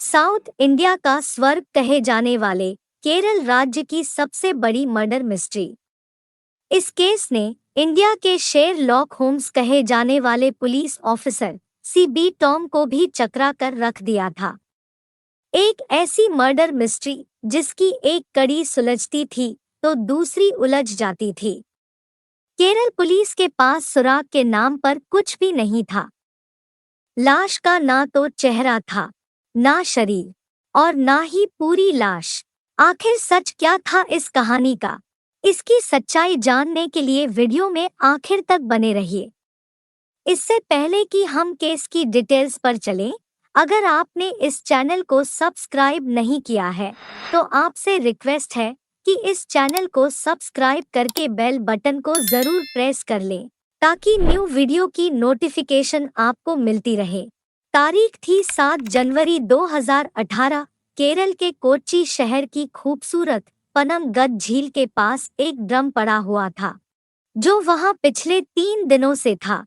South India का स्वर्ग कहे जाने वाले केरल राज्य की सबसे बड़ी मर्डर मिस्ट्री। इस केस ने इंडिया के शेरलॉक होम्स कहे जाने वाले पुलिस ऑफिसर सीबी टॉम को भी चकरा कर रख दिया था। एक ऐसी मर्डर मिस्ट्री जिसकी एक कड़ी सुलझती थी तो दूसरी उलझ जाती थी। केरल पुलिस के पास सुराग के नाम पर कुछ भी नहीं था। लाश का ना तो चेहरा था, ना शरीर, और ना ही पूरी लाश। आखिर सच क्या था इस कहानी का? इसकी सच्चाई जानने के लिए वीडियो में आखिर तक बने रहिए। इससे पहले कि हम केस की डिटेल्स पर चलें, अगर आपने इस चैनल को सब्सक्राइब नहीं किया है तो आपसे रिक्वेस्ट है कि इस चैनल को सब्सक्राइब करके बेल बटन को जरूर प्रेस कर लें ताकि न्यू वीडियो की नोटिफिकेशन आपको मिलती रहे। तारीख थी 7 जनवरी 2018। केरल के कोच्चि शहर की खूबसूरत पनमगद झील के पास एक ड्रम पड़ा हुआ था जो वहां पिछले 3 दिनों से था।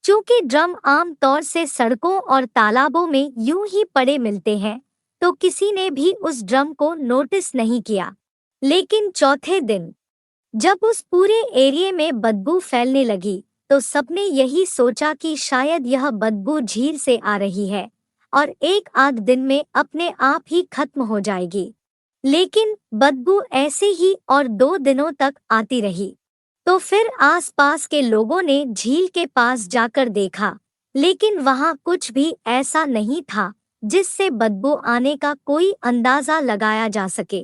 चूंकि ड्रम आम तौर से सड़कों और तालाबों में यूं ही पड़े मिलते हैं तो किसी ने भी उस ड्रम को नोटिस नहीं किया। लेकिन चौथे दिन जब उस पूरे एरिया में बदबू फैलने लगी तो सबने यही सोचा कि शायद यह बदबू झील से आ रही है और एक आध दिन में अपने आप ही खत्म हो जाएगी। लेकिन बदबू ऐसे ही और 2 दिनों तक आती रही। तो फिर आसपास के लोगों ने झील के पास जाकर देखा, लेकिन वहां कुछ भी ऐसा नहीं था जिससे बदबू आने का कोई अंदाजा लगाया जा सके।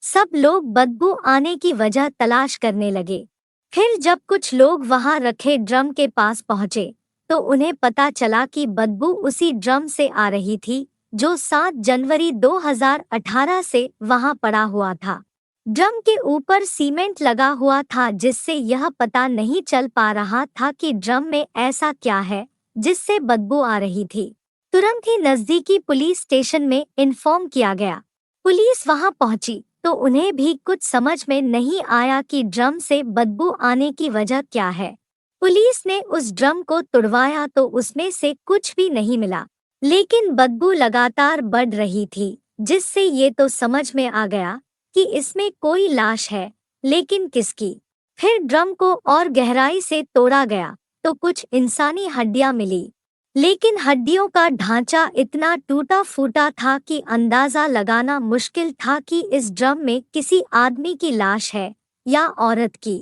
सब लोग बदबू आने की वजह तलाश करने लगे। फिर जब कुछ लोग वहां रखे ड्रम के पास पहुंचे तो उन्हें पता चला कि बदबू उसी ड्रम से आ रही थी जो 7 जनवरी 2018 से वहां पड़ा हुआ था। ड्रम के ऊपर सीमेंट लगा हुआ था जिससे यह पता नहीं चल पा रहा था कि ड्रम में ऐसा क्या है जिससे बदबू आ रही थी। तुरंत ही नजदीकी पुलिस स्टेशन में इन्फॉर्म किया गया। पुलिस वहां पहुंची तो उन्हें भी कुछ समझ में नहीं आया कि ड्रम से बदबू आने की वजह क्या है। पुलिस ने उस ड्रम को तुड़वाया तो उसमें से कुछ भी नहीं मिला, लेकिन बदबू लगातार बढ़ रही थी जिससे ये तो समझ में आ गया कि इसमें कोई लाश है, लेकिन किसकी। फिर ड्रम को और गहराई से तोड़ा गया तो कुछ इंसानी हड्डियां मिली, लेकिन हड्डियों का ढांचा इतना टूटा फूटा था कि अंदाजा लगाना मुश्किल था कि इस ड्रम में किसी आदमी की लाश है या औरत की,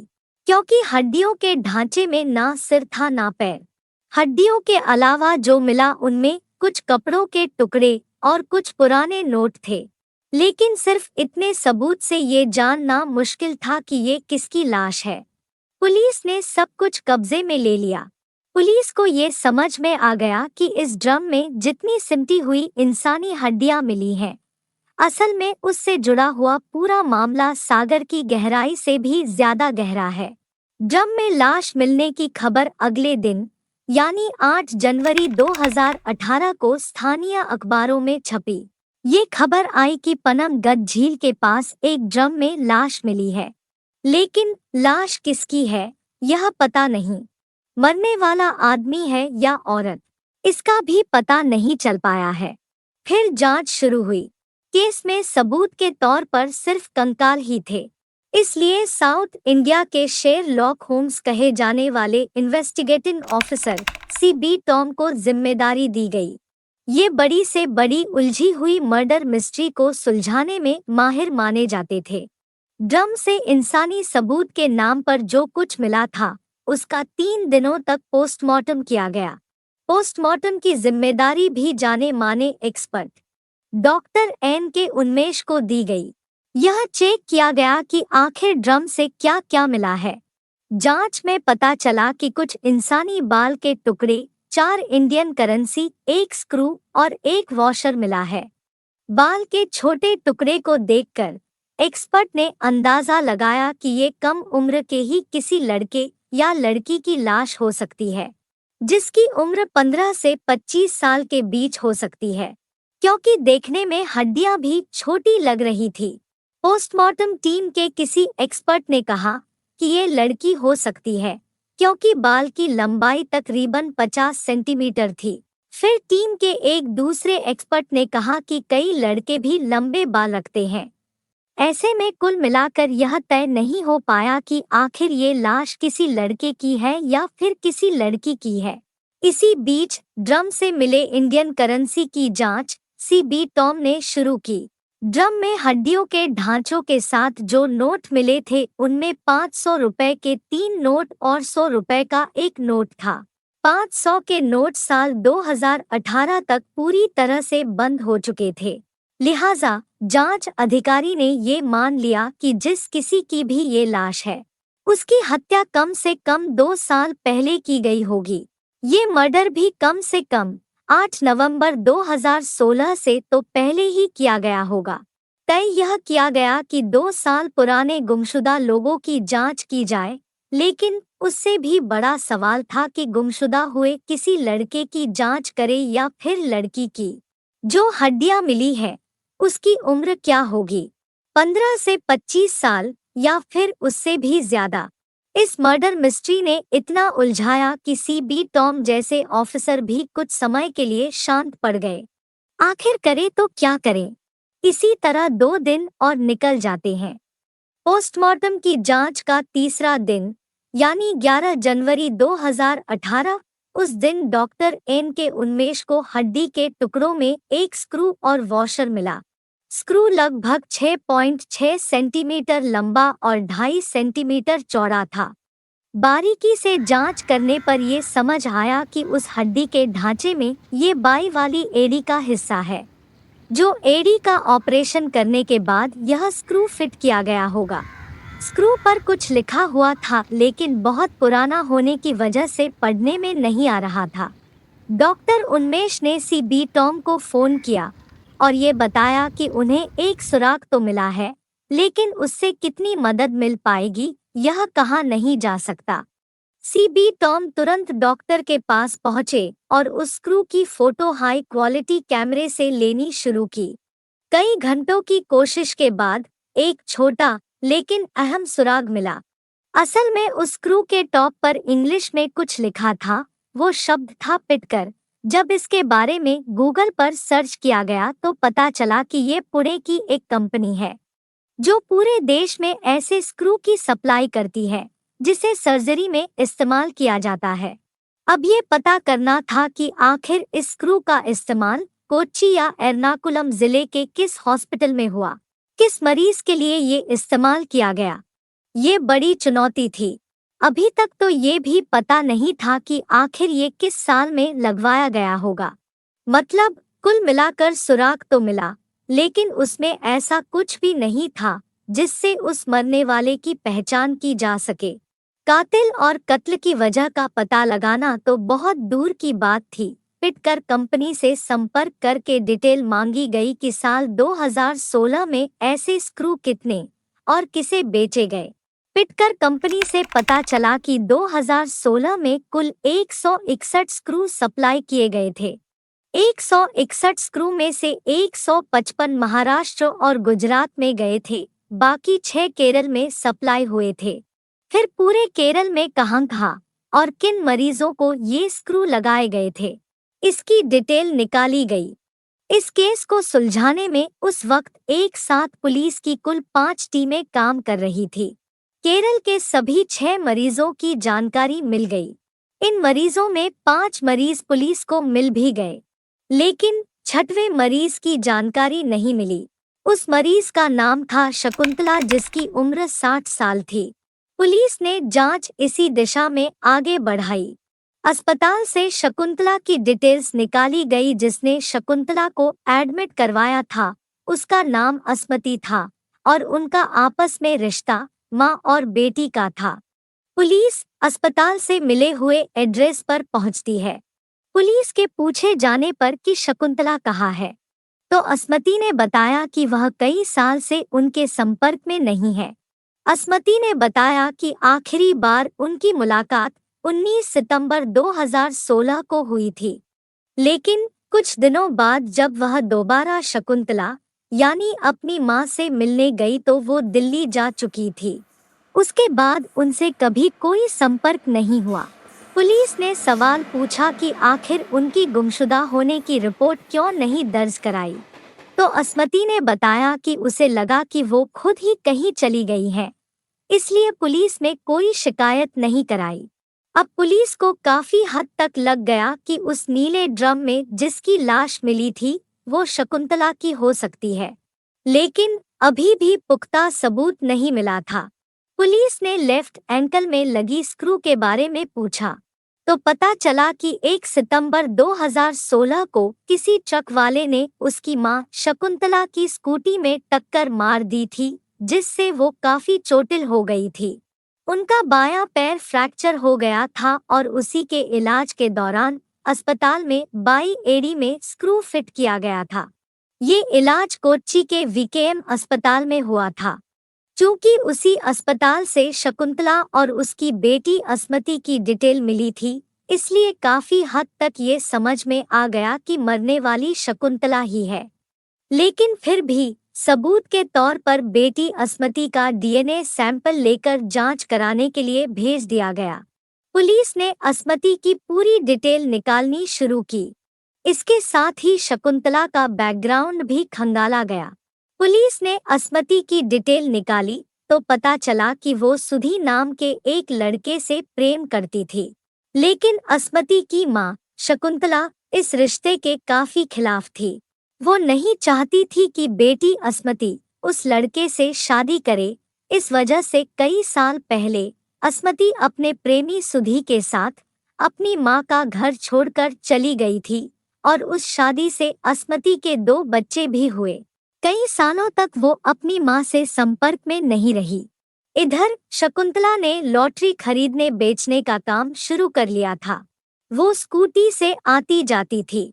क्योंकि हड्डियों के ढांचे में ना सिर था ना पैर। हड्डियों के अलावा जो मिला उनमें कुछ कपड़ों के टुकड़े और कुछ पुराने नोट थे, लेकिन सिर्फ इतने सबूत से ये जानना मुश्किल था कि ये किसकी लाश है। पुलिस ने सब कुछ कब्जे में ले लिया। पुलिस को ये समझ में आ गया कि इस ड्रम में जितनी सिमटी हुई इंसानी हड्डियां मिली हैं, असल में उससे जुड़ा हुआ पूरा मामला सागर की गहराई से भी ज्यादा गहरा है। ड्रम में लाश मिलने की खबर अगले दिन यानी 8 जनवरी 2018 को स्थानीय अखबारों में छपी। ये खबर आई कि पनमगद झील के पास एक ड्रम में लाश मिली है, लेकिन लाश किसकी है यह पता नहीं। मरने वाला आदमी है या औरत, इसका भी पता नहीं चल पाया है। फिर जांच शुरू हुई। केस में सबूत के तौर पर सिर्फ कंकाल ही थे, इसलिए साउथ इंडिया के शेरलॉक होम्स कहे जाने वाले इन्वेस्टिगेटिंग ऑफिसर सीबी टॉम को जिम्मेदारी दी गई। ये बड़ी से बड़ी उलझी हुई मर्डर मिस्ट्री को सुलझाने में माहिर माने जाते थे। ड्रम से इंसानी सबूत के नाम पर जो कुछ मिला था उसका 3 दिनों तक पोस्टमार्टम किया गया। पोस्टमार्टम की जिम्मेदारी भी जाने माने एक्सपर्ट डॉक्टर एन के उन्मेष को दी गई। यह चेक किया गया कि आखिर ड्रम से क्या क्या मिला है। जांच में पता चला कि कुछ इंसानी बाल के टुकड़े, 4 इंडियन करेंसी, एक स्क्रू और एक वॉशर मिला है। बाल के छोटे टुकड़े को देखकर एक्सपर्ट ने अंदाजा लगाया कि ये कम उम्र के ही किसी लड़के या लड़की की लाश हो सकती है, जिसकी उम्र 15 से 25 साल के बीच हो सकती है, क्योंकि देखने में हड्डियां भी छोटी लग रही थी। पोस्टमार्टम टीम के किसी एक्सपर्ट ने कहा कि ये लड़की हो सकती है क्योंकि बाल की लंबाई तकरीबन 50 सेंटीमीटर थी। फिर टीम के एक दूसरे एक्सपर्ट ने कहा कि कई लड़के भी लंबे बाल रखते हैं। ऐसे में कुल मिलाकर यह तय नहीं हो पाया कि आखिर ये लाश किसी लड़के की है या फिर किसी लड़की की है। इसी बीच ड्रम से मिले इंडियन करेंसी की जांच सीबी टॉम ने शुरू की। ड्रम में हड्डियों के ढांचों के साथ जो नोट मिले थे उनमें 500 रुपए के 3 नोट और 100 रुपए का एक नोट था। 500 के नोट साल 2018 तक पूरी तरह से बंद हो चुके थे। लिहाजा जांच अधिकारी ने ये मान लिया कि जिस किसी की भी ये लाश है उसकी हत्या कम से कम 2 साल पहले की गई होगी। ये मर्डर भी कम से कम 8 नवंबर 2016 से तो पहले ही किया गया होगा। तय यह किया गया कि 2 साल पुराने गुमशुदा लोगों की जांच की जाए, लेकिन उससे भी बड़ा सवाल था कि गुमशुदा हुए किसी लड़के की जांच करे या फिर लड़की की। जो हड्डियां मिली है उसकी उम्र क्या होगी, 15 से 25 साल या फिर उससे भी ज्यादा। इस मर्डर मिस्ट्री ने इतना उलझाया कि सीबी टॉम जैसे ऑफिसर भी कुछ समय के लिए शांत पड़ गए। आखिर करे तो क्या करें? इसी तरह 2 दिन और निकल जाते हैं। पोस्टमार्टम की जांच का तीसरा दिन यानी 11 जनवरी 2018, उस दिन डॉक्टर एन के उन्मेष को हड्डी के टुकड़ों में एक स्क्रू और वॉशर मिला। स्क्रू लगभग 6.6 सेंटीमीटर लंबा और 2.5 सेंटीमीटर चौड़ा था। बारीकी से जांच करने पर यह समझ आया कि उस हड्डी के ढांचे में ये बाई वाली एड़ी का हिस्सा है, जो एड़ी का ऑपरेशन करने के बाद यह स्क्रू फिट किया गया होगा। स्क्रू पर कुछ लिखा हुआ था, लेकिन बहुत पुराना होने की वजह से पढ़ने में नहीं आ रहा था। डॉक्टर उन्मेष ने सीबी टॉम को फोन किया और ये बताया कि उन्हें एक सुराग तो मिला है, लेकिन उससे कितनी मदद मिल पाएगी यह कहा नहीं जा सकता। सीबी टॉम तुरंत डॉक्टर के पास पहुंचे और उस स्क्रू की फोटो हाई क्वालिटी कैमरे से लेनी शुरू की। कई घंटों की कोशिश के बाद एक छोटा लेकिन अहम सुराग मिला। असल में उस स्क्रू के टॉप पर इंग्लिश में कुछ लिखा था। वो शब्द था पिटकर। जब इसके बारे में गूगल पर सर्च किया गया तो पता चला कि ये पुणे की एक कंपनी है जो पूरे देश में ऐसे स्क्रू की सप्लाई करती है जिसे सर्जरी में इस्तेमाल किया जाता है। अब ये पता करना था कि आखिर इस स्क्रू का इस्तेमाल कोच्चि या एर्नाकुलम जिले के किस हॉस्पिटल में हुआ, किस मरीज के लिए ये इस्तेमाल किया गया। ये बड़ी चुनौती थी। अभी तक तो ये भी पता नहीं था कि आखिर ये किस साल में लगवाया गया होगा। मतलब कुल मिलाकर सुराग तो मिला, लेकिन उसमें ऐसा कुछ भी नहीं था जिससे उस मरने वाले की पहचान की जा सके। कातिल और कत्ल की वजह का पता लगाना तो बहुत दूर की बात थी। पिटकर कंपनी से संपर्क करके डिटेल मांगी गई कि साल 2016 में ऐसे स्क्रू कितने और किसे बेचे गए। पिटकर कंपनी से पता चला कि 2016 में कुल 161 स्क्रू सप्लाई किए गए थे। 161 स्क्रू में से 155 महाराष्ट्र और गुजरात में गए थे, बाकी 6 केरल में सप्लाई हुए थे। फिर पूरे केरल में कहाँ और किन मरीजों को ये स्क्रू लगाए गए थे, इसकी डिटेल निकाली गई। इस केस को सुलझाने में उस वक्त एक साथ पुलिस की कुल 5 टीमें काम कर रही थी। केरल के सभी 6 मरीजों की जानकारी मिल गई। इन मरीजों में 5 मरीज पुलिस को मिल भी गए, लेकिन 6वें मरीज की जानकारी नहीं मिली। उस मरीज का नाम था शकुंतला, जिसकी उम्र 60 साल थी। पुलिस ने जांच इसी दिशा में आगे बढ़ाई। अस्पताल से शकुंतला की डिटेल्स निकाली गई। जिसने शकुंतला को एडमिट करवाया था उसका नाम अस्मती था और उनका आपस में रिश्ता माँ और बेटी का था। पुलिस अस्पताल से मिले हुए एड्रेस पर पहुंचती है। पुलिस के पूछे जाने पर कि शकुंतला कहाँ है, तो अस्मती ने बताया कि वह कई साल से उनके संपर्क में नहीं है। अस्मती ने बताया कि आखिरी बार उनकी मुलाकात 19 सितंबर 2016 को हुई थी, लेकिन कुछ दिनों बाद जब वह दोबारा शकुंतला यानी अपनी मां से मिलने गई तो वो दिल्ली जा चुकी थी। उसके बाद उनसे कभी कोई संपर्क नहीं हुआ। पुलिस ने सवाल पूछा कि आखिर उनकी गुमशुदा होने की रिपोर्ट क्यों नहीं दर्ज कराई, तो अस्मती ने बताया कि उसे लगा कि वो खुद ही कहीं चली गई है, इसलिए पुलिस में कोई शिकायत नहीं कराई। अब पुलिस को काफी हद तक लग गया कि उस नीले ड्रम में जिसकी लाश मिली थी वो शकुंतला की हो सकती है, लेकिन अभी भी पुख्ता सबूत नहीं मिला था। पुलिस ने लेफ्ट एंकल में लगी स्क्रू के बारे में पूछा तो पता चला कि 1 सितंबर 2016 को किसी ट्रक वाले ने उसकी मां शकुंतला की स्कूटी में टक्कर मार दी थी, जिससे वो काफी चोटिल हो गई थी। उनका बायां पैर फ्रैक्चर हो गया था और उसी के इलाज के दौरान अस्पताल में बाई एड़ी में स्क्रू फिट किया गया था। ये इलाज कोच्चि के वीकेएम अस्पताल में हुआ था। चूंकि उसी अस्पताल से शकुंतला और उसकी बेटी अस्मती की डिटेल मिली थी, इसलिए काफी हद तक ये समझ में आ गया कि मरने वाली शकुंतला ही है। लेकिन फिर भी सबूत के तौर पर बेटी अस्मती का डीएनए सैंपल लेकर जांच कराने के लिए भेज दिया गया। पुलिस ने अस्मती की पूरी डिटेल निकालनी शुरू की। इसके साथ ही शकुंतला का बैकग्राउंड भी खंगाला गया। पुलिस ने अस्मती की डिटेल निकाली तो पता चला कि वो सुधी नाम के एक लड़के से प्रेम करती थी। लेकिन अस्मती की मां शकुंतला इस रिश्ते के काफी खिलाफ थी। वो नहीं चाहती थी कि बेटी अस्मती उस लड़के से शादी करे। इस वजह से कई साल पहले अस्मती अपने प्रेमी सुधी के साथ अपनी मां का घर छोड़कर चली गई थी और उस शादी से अस्मती के 2 बच्चे भी हुए। कई सालों तक वो अपनी मां से संपर्क में नहीं रही। इधर शकुंतला ने लॉटरी खरीदने बेचने का काम शुरू कर लिया था। वो स्कूटी से आती जाती थी।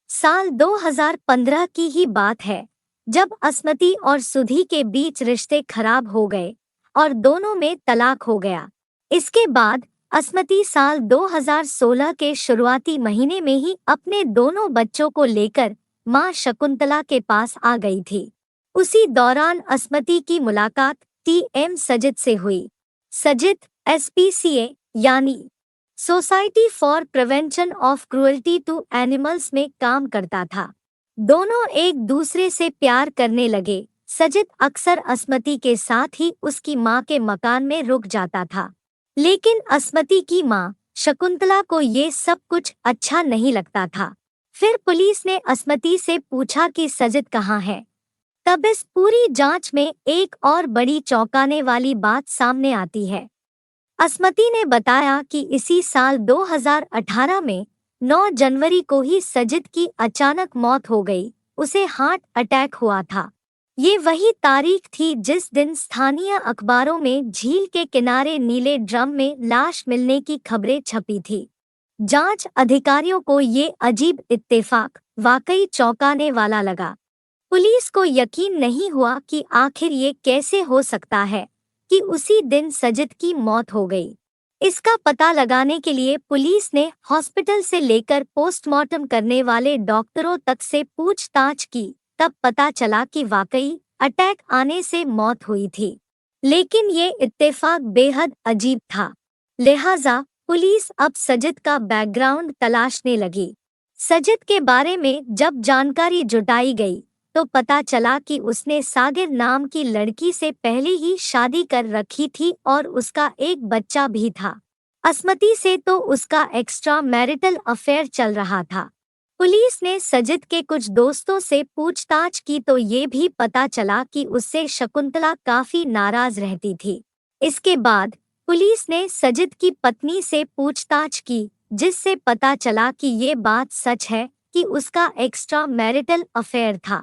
साल 2015 की ही बात है जब अस्मती और सुधी के बीच रिश्ते खराब हो गए और दोनों में तलाक हो गया। इसके बाद अस्मती साल 2016 के शुरुआती महीने में ही अपने दोनों बच्चों को लेकर मां शकुंतला के पास आ गई थी। उसी दौरान अस्मती की मुलाकात टीएम सजित से हुई। सजित एसपीसीए यानी society for prevention of cruelty to animals में काम करता था। दोनों एक दूसरे से प्यार करने लगे। सजित अक्सर अस्मती के साथ ही उसकी मां के मकान में रुक जाता था, लेकिन अस्मती की मां शकुंतला को ये सब कुछ अच्छा नहीं लगता था। फिर पुलिस ने अस्मती से पूछा कि सजित कहाँ है। तब इस पूरी जांच में एक और बड़ी चौंकाने वाली बात सामने आती है। अस्मती ने बताया कि इसी साल 2018 में 9 जनवरी को ही सजित की अचानक मौत हो गई। उसे हार्ट अटैक हुआ था। ये वही तारीख थी जिस दिन स्थानीय अखबारों में झील के किनारे नीले ड्रम में लाश मिलने की खबरें छपी थी। जांच अधिकारियों को ये अजीब इत्तेफाक वाकई चौंकाने वाला लगा। पुलिस को यकीन नहीं हुआ कि आखिर ये कैसे हो सकता है कि उसी दिन सजित की मौत हो गई। इसका पता लगाने के लिए पुलिस ने हॉस्पिटल से लेकर पोस्टमार्टम करने वाले डॉक्टरों तक से पूछताछ की। तब पता चला कि वाकई अटैक आने से मौत हुई थी। लेकिन ये इत्तेफाक बेहद अजीब था। लिहाजा पुलिस अब सजित का बैकग्राउंड तलाशने लगी। सजित के बारे में जब जानकारी जुटाई गई तो पता चला कि उसने सागिर नाम की लड़की से पहले ही शादी कर रखी थी और उसका एक बच्चा भी था। अस्मती से तो उसका एक्स्ट्रा मैरिटल अफेयर चल रहा था। पुलिस ने सजित के कुछ दोस्तों से पूछताछ की तो ये भी पता चला कि उससे शकुंतला काफी नाराज रहती थी। इसके बाद पुलिस ने सजित की पत्नी से पूछताछ की, जिससे पता चला कि ये बात सच है कि उसका एक्स्ट्रा मैरिटल अफेयर था।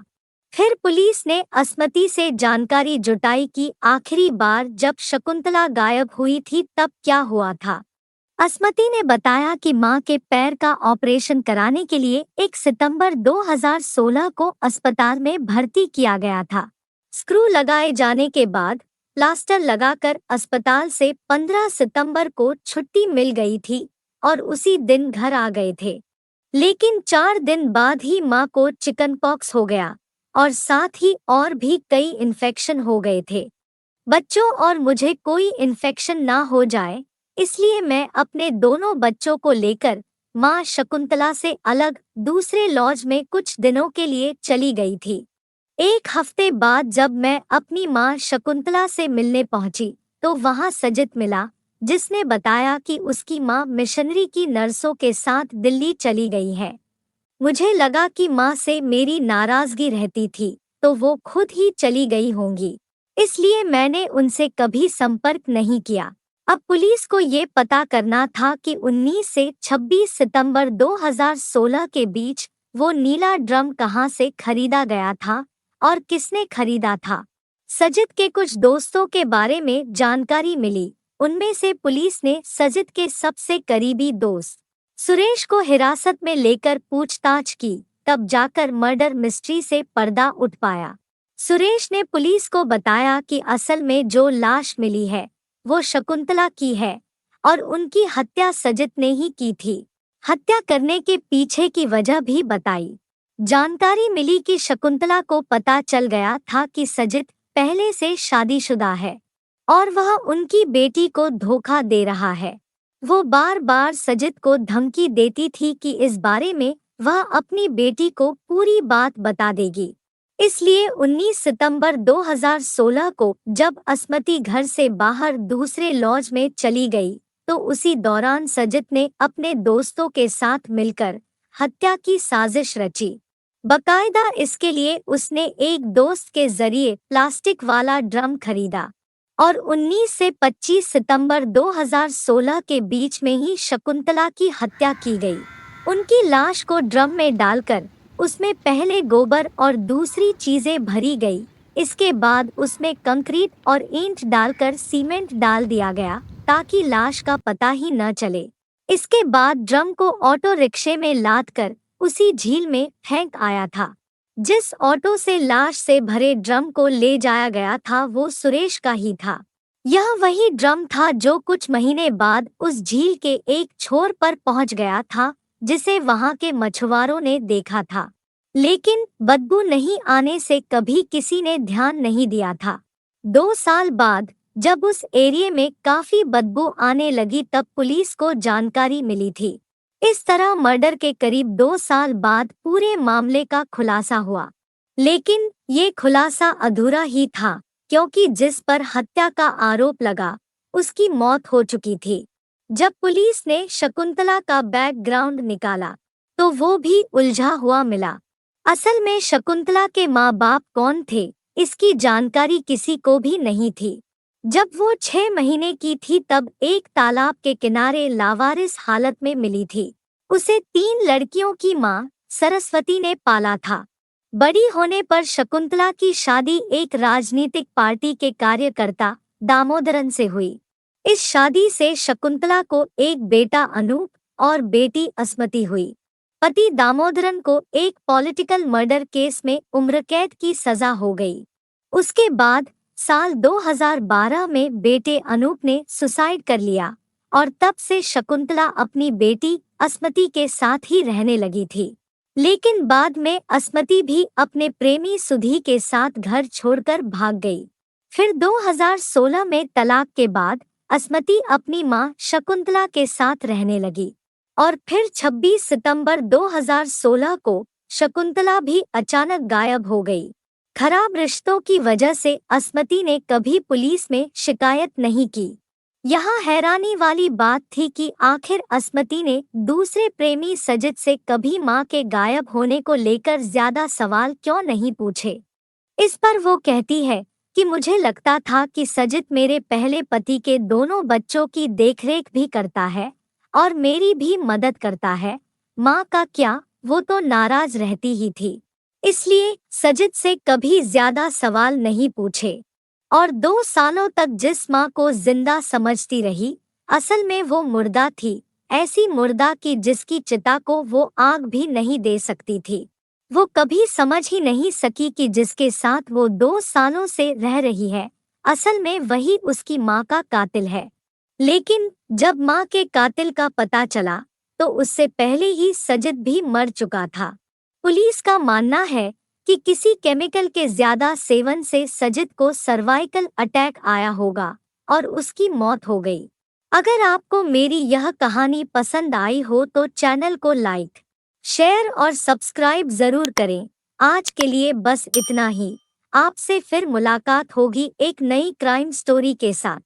फिर पुलिस ने अस्मती से जानकारी जुटाई कि आखिरी बार जब शकुंतला गायब हुई थी तब क्या हुआ था। अस्मती ने बताया कि मां के पैर का ऑपरेशन कराने के लिए 1 सितंबर 2016 को अस्पताल में भर्ती किया गया था। स्क्रू लगाए जाने के बाद प्लास्टर लगाकर अस्पताल से 15 सितंबर को छुट्टी मिल गई थी और उसी दिन घर आ गए थे। लेकिन 4 दिन बाद ही मां को चिकनपॉक्स हो गया और साथ ही और भी कई इन्फेक्शन हो गए थे। बच्चों और मुझे कोई इन्फेक्शन ना हो जाए, इसलिए मैं अपने दोनों बच्चों को लेकर माँ शकुंतला से अलग दूसरे लॉज में कुछ दिनों के लिए चली गई थी। एक हफ्ते बाद जब मैं अपनी माँ शकुंतला से मिलने पहुंची तो वहां सजित मिला, जिसने बताया कि उसकी माँ मिशनरी की नर्सों के साथ दिल्ली चली गई है। मुझे लगा कि माँ से मेरी नाराजगी रहती थी तो वो खुद ही चली गई होंगी, इसलिए मैंने उनसे कभी संपर्क नहीं किया। अब पुलिस को ये पता करना था कि 19 से 26 सितंबर 2016 के बीच वो नीला ड्रम कहाँ से खरीदा गया था और किसने खरीदा था। सजित के कुछ दोस्तों के बारे में जानकारी मिली। उनमें से पुलिस ने सजित के सबसे करीबी दोस्त सुरेश को हिरासत में लेकर पूछताछ की, तब जाकर मर्डर मिस्ट्री से पर्दा उठ पाया। सुरेश ने पुलिस को बताया कि असल में जो लाश मिली है वो शकुंतला की है और उनकी हत्या सजित ने ही की थी। हत्या करने के पीछे की वजह भी बताई। जानकारी मिली कि शकुंतला को पता चल गया था कि सजित पहले से शादीशुदा है और वह उनकी बेटी को धोखा दे रहा है। वो बार बार सजित को धमकी देती थी कि इस बारे में वह अपनी बेटी को पूरी बात बता देगी। इसलिए 19 सितंबर 2016 को जब असमती घर से बाहर दूसरे लॉज में चली गई तो उसी दौरान सजित ने अपने दोस्तों के साथ मिलकर हत्या की साजिश रची। बकायदा इसके लिए उसने एक दोस्त के जरिए प्लास्टिक वाला ड्रम खरीदा और 19 से 25 सितंबर 2016 के बीच में ही शकुंतला की हत्या की गई। उनकी लाश को ड्रम में डालकर उसमें पहले गोबर और दूसरी चीजें भरी गई। इसके बाद उसमें कंक्रीट और ईंट डालकर सीमेंट डाल दिया गया ताकि लाश का पता ही न चले। इसके बाद ड्रम को ऑटो रिक्शे में लादकर उसी झील में फेंक आया था। जिस ऑटो से लाश से भरे ड्रम को ले जाया गया था वो सुरेश का ही था। यह वही ड्रम था जो कुछ महीने बाद उस झील के एक छोर पर पहुंच गया था, जिसे वहां के मछुआरों ने देखा था, लेकिन बदबू नहीं आने से कभी किसी ने ध्यान नहीं दिया था। 2 साल बाद जब उस एरिया में काफी बदबू आने लगी तब पुलिस को जानकारी मिली थी। इस तरह मर्डर के करीब 2 साल बाद पूरे मामले का खुलासा हुआ, लेकिन ये खुलासा अधूरा ही था क्योंकि जिस पर हत्या का आरोप लगा उसकी मौत हो चुकी थी। जब पुलिस ने शकुंतला का बैकग्राउंड निकाला तो वो भी उलझा हुआ मिला। असल में शकुंतला के माँ बाप कौन थे इसकी जानकारी किसी को भी नहीं थी। जब वो 6 महीने की थी तब एक तालाब के किनारे लावारिस हालत में मिली थी। उसे 3 लड़कियों की माँ सरस्वती ने पाला था। बड़ी होने पर शकुंतला की शादी एक राजनीतिक पार्टी के कार्यकर्ता दामोदरन से हुई। इस शादी से शकुंतला को एक बेटा अनूप और बेटी असमती हुई। पति दामोदरन को एक पॉलिटिकल मर्डर केस में उम्रकैद की सजा हो गई। उसके बाद साल 2012 में बेटे अनूप ने सुसाइड कर लिया और तब से शकुंतला अपनी बेटी असमती के साथ ही रहने लगी थी। लेकिन बाद में असमती भी अपने प्रेमी सुधी के साथ घर छोड़कर भाग गई। फिर 2016 में तलाक के बाद असमती अपनी मां शकुंतला के साथ रहने लगी और फिर 26 सितंबर 2016 को शकुंतला भी अचानक गायब हो गई। खराब रिश्तों की वजह से असमती ने कभी पुलिस में शिकायत नहीं की। यहाँ हैरानी वाली बात थी कि आखिर असमती ने दूसरे प्रेमी सजित से कभी मां के गायब होने को लेकर ज्यादा सवाल क्यों नहीं पूछे। इस पर वो कहती है कि मुझे लगता था कि सजित मेरे पहले पति के दोनों बच्चों की देखरेख भी करता है और मेरी भी मदद करता है। माँ का क्या, वो तो नाराज रहती ही थी, इसलिए सजित से कभी ज्यादा सवाल नहीं पूछे। और 2 सालों तक जिस माँ को जिंदा समझती रही, असल में वो मुर्दा थी। ऐसी मुर्दा कि जिसकी चिता को वो आग भी नहीं दे सकती थी। वो कभी समझ ही नहीं सकी कि जिसके साथ वो 2 सालों से रह रही है, असल में वही उसकी माँ का कातिल है। लेकिन जब माँ के कातिल का पता चला तो उससे पहले ही सजित भी मर चुका था। पुलिस का मानना है कि किसी केमिकल के ज्यादा सेवन से सजित को सर्वाइकल अटैक आया होगा और उसकी मौत हो गई। अगर आपको मेरी यह कहानी पसंद आई हो तो चैनल को लाइक, शेयर और सब्सक्राइब जरूर करें। आज के लिए बस इतना ही। आपसे फिर मुलाकात होगी एक नई क्राइम स्टोरी के साथ।